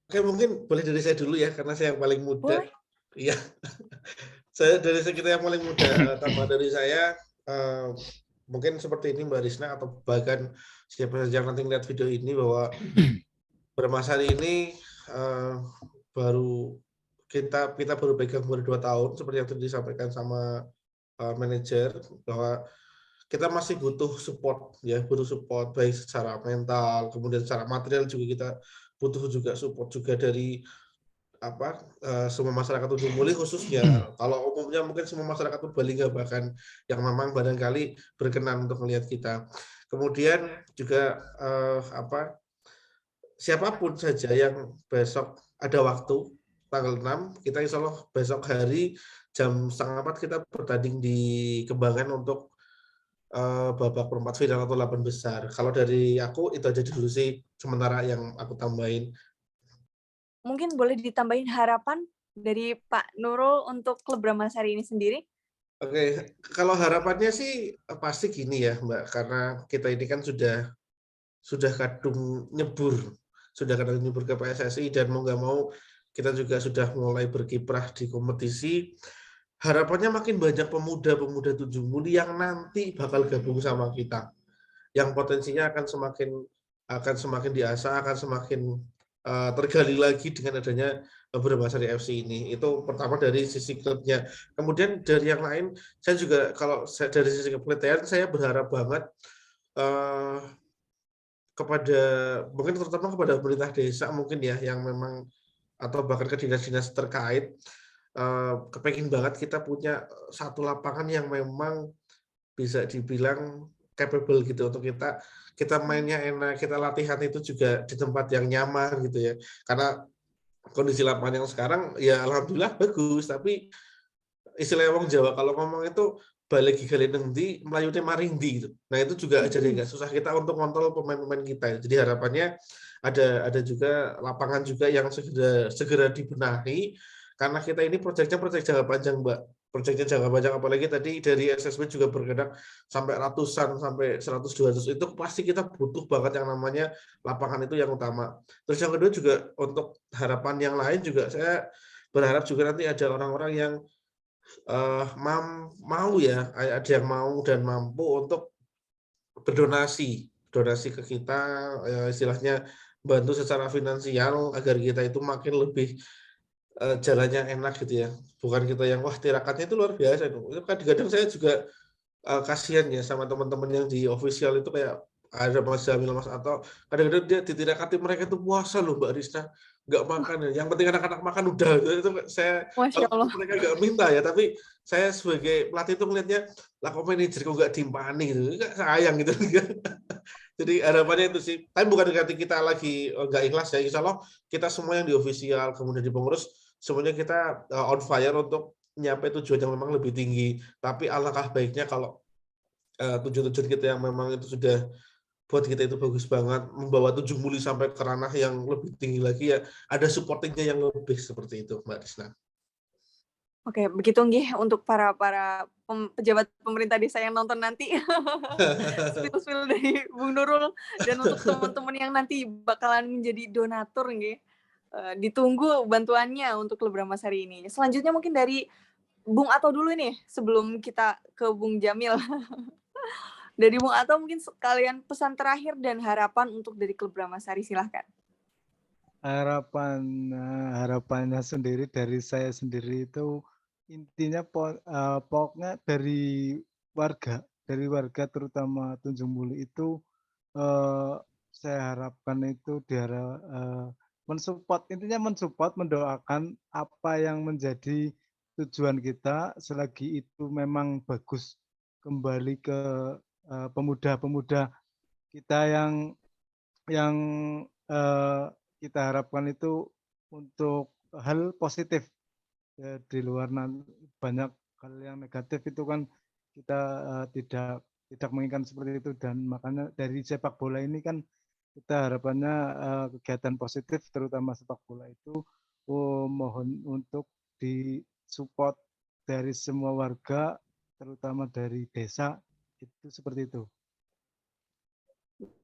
Oke, mungkin boleh dari saya dulu ya, karena saya yang paling muda. Boleh. Iya. Dari kita yang paling muda, tambah dari saya, mungkin seperti ini Mbak Risna, atau bahkan siapa saja yang nanti lihat video ini, bahwa Bramasari ini kita baru pegang baru 2 tahun, seperti yang tadi disampaikan sama manajer, bahwa kita masih butuh support baik secara mental, kemudian secara material juga kita butuh juga support juga dari semua masyarakat Tunjung Muli khususnya. Kalau umumnya mungkin semua masyarakat Purbalingga bahkan yang memang barangkali berkenan untuk melihat kita. Kemudian juga siapapun saja yang besok ada waktu tanggal 6, kita insya Allah besok hari jam 3:30 kita bertanding di Kembangan untuk babak perempat final atau 8 besar. Kalau dari aku itu aja dulu sih sementara yang aku tambahin. Mungkin boleh ditambahin harapan dari Pak Nurul untuk klub Bramasari ini sendiri? Oke, kalau harapannya sih pasti gini ya Mbak, karena kita ini kan sudah kadung nyebur ke PSSI, dan mau nggak mau kita juga sudah mulai berkiprah di kompetisi. Harapannya makin banyak pemuda-pemuda Tunjung Muli yang nanti bakal gabung sama kita, yang potensinya akan semakin diasah, akan semakin tergali lagi dengan adanya Bramasari FC ini. Itu pertama dari sisi klubnya. Kemudian dari yang lain, saya juga dari sisi kepelitian saya berharap banget mungkin terutama kepada pemerintah desa mungkin ya, yang memang atau bahkan ke dinas-dinas terkait, kepengin banget kita punya satu lapangan yang memang bisa dibilang capable gitu untuk kita mainnya enak, kita latihan itu juga di tempat yang nyaman gitu ya. Karena kondisi lapangan yang sekarang ya alhamdulillah bagus, tapi istilah wong Jawa kalau ngomong itu balik gale ngendi mlayune marindi gitu. Nah, itu juga jadi agak susah kita untuk kontrol pemain-pemain kita. Jadi harapannya ada juga lapangan juga yang segera dibenahi karena kita ini proyeknya proyek jangka panjang, Mbak. Proyeknya jangka panjang, apalagi tadi dari SSB juga bergerak sampai ratusan, sampai 100-200, itu pasti kita butuh banget yang namanya lapangan, itu yang utama. Terus yang kedua juga untuk harapan yang lain juga saya berharap juga nanti ada orang-orang yang mau ya, ada yang mau dan mampu untuk berdonasi ke kita, istilahnya bantu secara finansial agar kita itu makin lebih jalannya enak gitu ya. Bukan kita yang wah tirakatnya itu luar biasa itu. Itu kadang-kadang saya juga kasihan ya sama teman-teman yang di official itu, kayak ada Mas Jamil, Mas Ato, kadang-kadang dia ditirakati mereka itu puasa loh Mbak Risna, nggak makan ya. Yang penting anak-anak makan udah. Itu saya Masya Allah. mereka nggak minta ya, tapi saya sebagai pelatih itu melihatnya lah kok manajer kok nggak timpani gitu, nggak sayang gitu. Jadi harapannya itu sih. Tapi bukan berarti kita lagi nggak ikhlas ya. Insya Allah kita semua yang di official kemudian di pengurus semuanya kita on fire untuk nyampe tujuan yang memang lebih tinggi. Tapi alangkah baiknya kalau tujuan-tujuan kita yang memang itu sudah buat kita itu bagus banget, membawa Tunjung Muli sampai ke ranah yang lebih tinggi lagi ya, ada supportingnya yang lebih seperti itu, Mbak Risna. Oke, begitu nggih untuk para pejabat pemerintah desa yang nonton nanti. Spill dari Bung Nurul, dan untuk teman-teman yang nanti bakalan menjadi donatur nggih. Ditunggu bantuannya untuk klub Bramasari ini. Selanjutnya mungkin dari Bung Ato dulu nih sebelum kita ke Bung Jamil. Dari Bung Ato mungkin sekalian pesan terakhir dan harapan untuk dari klub Bramasari, silahkan. Harapannya sendiri dari saya sendiri itu intinya pokoknya dari warga terutama Tunjung Muli itu saya harapkan itu mensupport, mendoakan apa yang menjadi tujuan kita selagi itu memang bagus, kembali ke pemuda-pemuda kita yang kita harapkan itu untuk hal positif. Di luar banyak hal yang negatif itu kan kita tidak menginginkan seperti itu, dan makanya dari sepak bola ini kan kita harapannya kegiatan positif terutama sepak bola itu mohon untuk disupport dari semua warga terutama dari desa, itu seperti itu.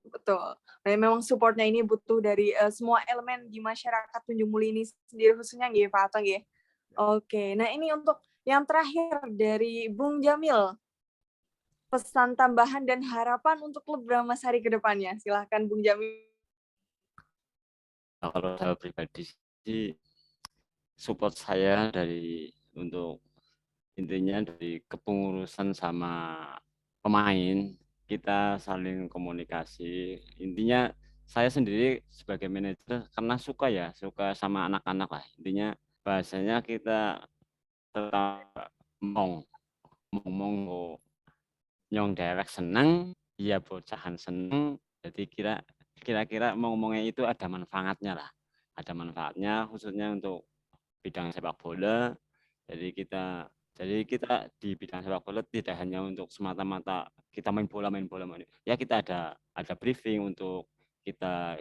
Betul. Dan memang supportnya ini butuh dari semua elemen di masyarakat Tunjung Muli ini sendiri, khususnya nggih Pak Ato nggih. Oke, nah ini untuk yang terakhir dari Bung Jamil, pesan tambahan dan harapan untuk klub Bramasari ke depannya. Silahkan Bung Jamil. Nah, kalau saya pribadi sih support saya untuk intinya dari kepengurusan sama pemain, kita saling komunikasi. Intinya saya sendiri sebagai manajer karena suka sama anak-anak lah. Intinya bahasanya kita tetap mong nyong dewek seneng, ya bocahan seneng. Jadi kira-kira ngomongnya itu ada manfaatnya lah. Ada manfaatnya khususnya untuk bidang sepak bola. Jadi kita di bidang sepak bola tidak hanya untuk semata-mata kita main bola. Ya kita ada briefing untuk kita,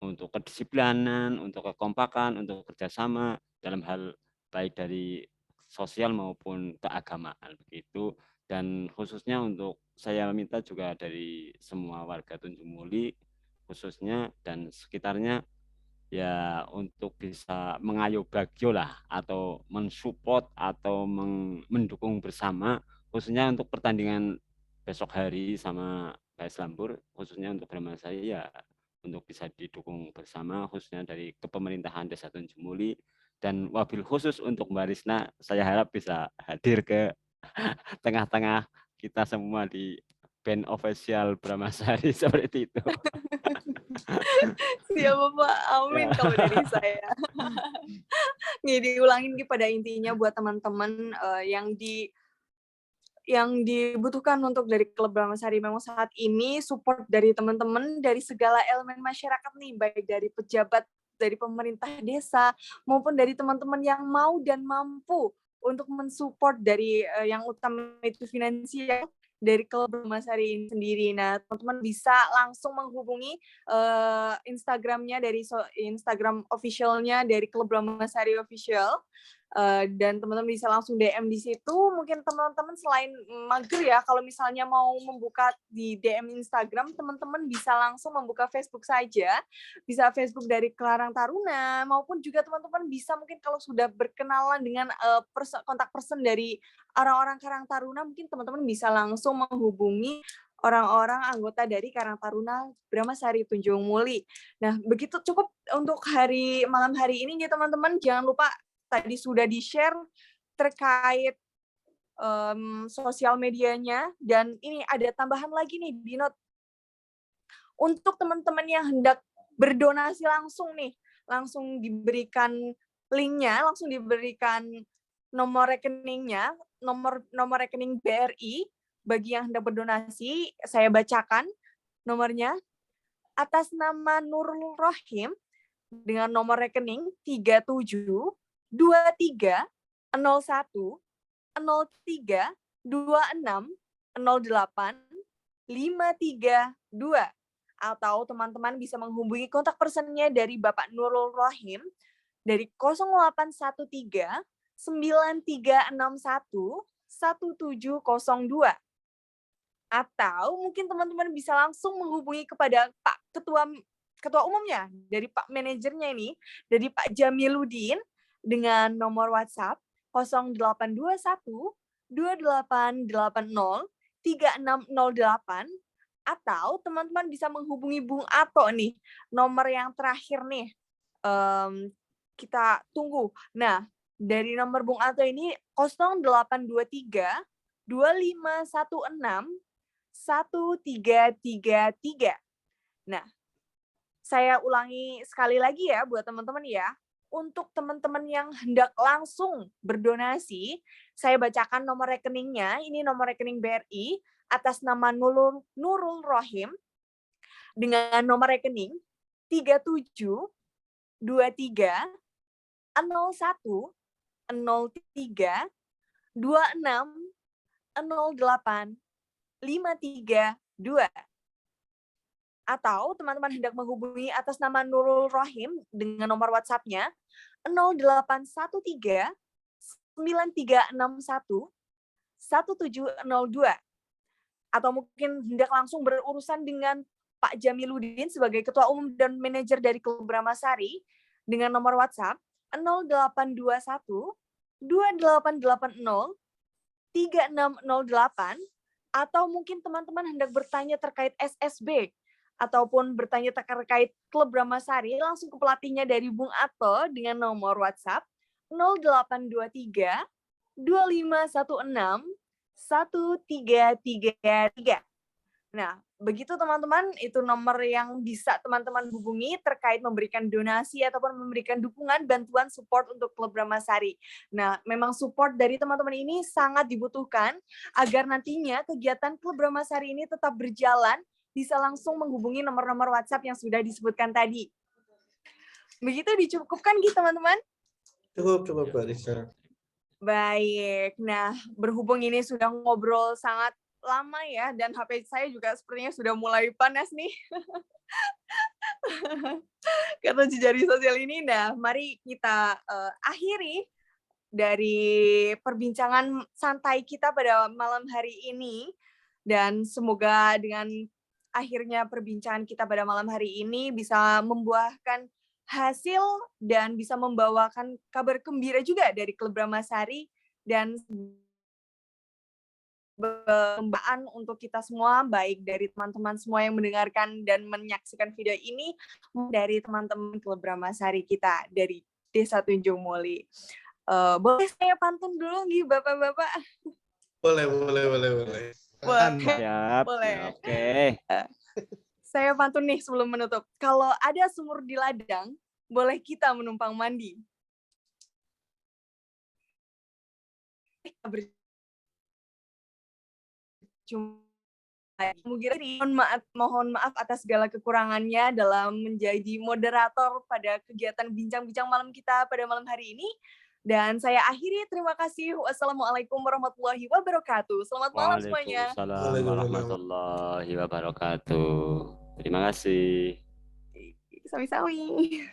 untuk kedisiplinan, untuk kekompakan, untuk kerjasama dalam hal baik dari sosial maupun keagamaan begitu. Dan khususnya untuk saya minta juga dari semua warga Tunjung Muli khususnya dan sekitarnya ya untuk bisa mengayo bagyo lah atau mensupport atau mendukung bersama khususnya untuk pertandingan besok hari sama PS Lambur, khususnya untuk Bramasari ya untuk bisa didukung bersama khususnya dari kepemerintahan Desa Tunjung Muli. Dan wabil khusus untuk Mbak Risna, saya harap bisa hadir ke tengah-tengah kita semua di band official Bramasari seperti itu. Siap Bapak, amin kalau dari saya. Nih diulangin pada intinya buat teman-teman yang dibutuhkan untuk dari klub Bramasari memang saat ini support dari teman-teman dari segala elemen masyarakat nih, baik dari pejabat, dari pemerintah desa maupun dari teman-teman yang mau dan mampu untuk mensupport dari yang utama itu finansial, dari klub Brahmasari ini sendiri. Nah, teman-teman bisa langsung menghubungi Instagramnya dari Instagram officialnya dari klub Brahmasari official. Dan teman-teman bisa langsung DM di situ. Mungkin teman-teman selain mager ya, kalau misalnya mau membuka di DM Instagram, teman-teman bisa langsung membuka Facebook saja. Bisa Facebook dari Karang Taruna, maupun juga teman-teman bisa mungkin kalau sudah berkenalan dengan kontak person dari orang-orang Karang Taruna, mungkin teman-teman bisa langsung menghubungi orang-orang anggota dari Karang Taruna Brahmasari Tunjung Muli. Nah, begitu cukup untuk malam hari ini ya teman-teman. Jangan lupa tadi sudah di-share terkait sosial medianya, dan ini ada tambahan lagi nih di note. Untuk teman-teman yang hendak berdonasi langsung nih, langsung diberikan linknya, langsung diberikan nomor rekeningnya, nomor rekening BRI bagi yang hendak berdonasi. Saya bacakan nomornya. Atas nama Nurul Rohim dengan nomor rekening 37 23 01 03 26 08 532, atau teman-teman bisa menghubungi kontak personnya dari Bapak Nurul Rohim dari 0813 9361 1702, atau mungkin teman-teman bisa langsung menghubungi kepada Pak Ketua Umumnya dari Pak Manajernya ini, dari Pak Jamiluddin dengan nomor WhatsApp 0821 2880 3608, atau teman-teman bisa menghubungi Bung Ato nih, nomor yang terakhir nih kita tunggu. Nah, dari nomor Bung Ato ini 0823 2516 1333. Nah, saya ulangi sekali lagi ya buat teman-teman ya. Untuk teman-teman yang hendak langsung berdonasi, saya bacakan nomor rekeningnya. Ini nomor rekening BRI atas nama Nurul Rohim dengan nomor rekening 37 23 01 03 26 08 532. Atau teman-teman hendak menghubungi atas nama Nurul Rohim dengan nomor WhatsApp-nya 0813 9361 1702. Atau mungkin hendak langsung berurusan dengan Pak Jamiluddin sebagai Ketua Umum dan Manajer dari Klub Brahmasari dengan nomor WhatsApp 0821 2880 3608. Atau mungkin teman-teman hendak bertanya terkait SSB ataupun bertanya terkait Klub Brahmasari, langsung ke pelatihnya dari Bung Ato dengan nomor WhatsApp 0823 2516 1333. Nah, begitu teman-teman, itu nomor yang bisa teman-teman hubungi terkait memberikan donasi ataupun memberikan dukungan, bantuan, support untuk Klub Brahmasari. Nah, memang support dari teman-teman ini sangat dibutuhkan agar nantinya kegiatan Klub Brahmasari ini tetap berjalan. Bisa langsung menghubungi nomor-nomor WhatsApp yang sudah disebutkan tadi. Begitu dicukupkan gitu teman-teman? Cukup Mbak Risa. Baik, nah berhubung ini sudah ngobrol sangat lama ya, dan HP saya juga sepertinya sudah mulai panas nih. Karena jejaring sosial ini, nah mari kita akhiri dari perbincangan santai kita pada malam hari ini. Dan semoga dengan akhirnya perbincangan kita pada malam hari ini bisa membuahkan hasil dan bisa membawakan kabar gembira juga dari Klub Brahmasari dan kebanggaan untuk kita semua, baik dari teman-teman semua yang mendengarkan dan menyaksikan video ini, dari teman-teman Klub Brahmasari kita dari Desa Tunjung Muli. Boleh saya pantun dulu nih Bapak-bapak? Boleh. Siap. Boleh. Oke. Saya pantun nih sebelum menutup. Kalau ada sumur di ladang, boleh kita menumpang mandi. Mohon maaf atas segala kekurangannya dalam menjadi moderator pada kegiatan bincang-bincang malam kita pada malam hari ini. Dan saya akhiri, terima kasih. Wassalamualaikum warahmatullahi wabarakatuh. Selamat malam semuanya. Waalaikumsalam warahmatullahi wabarakatuh. Terima kasih. Sami-sami.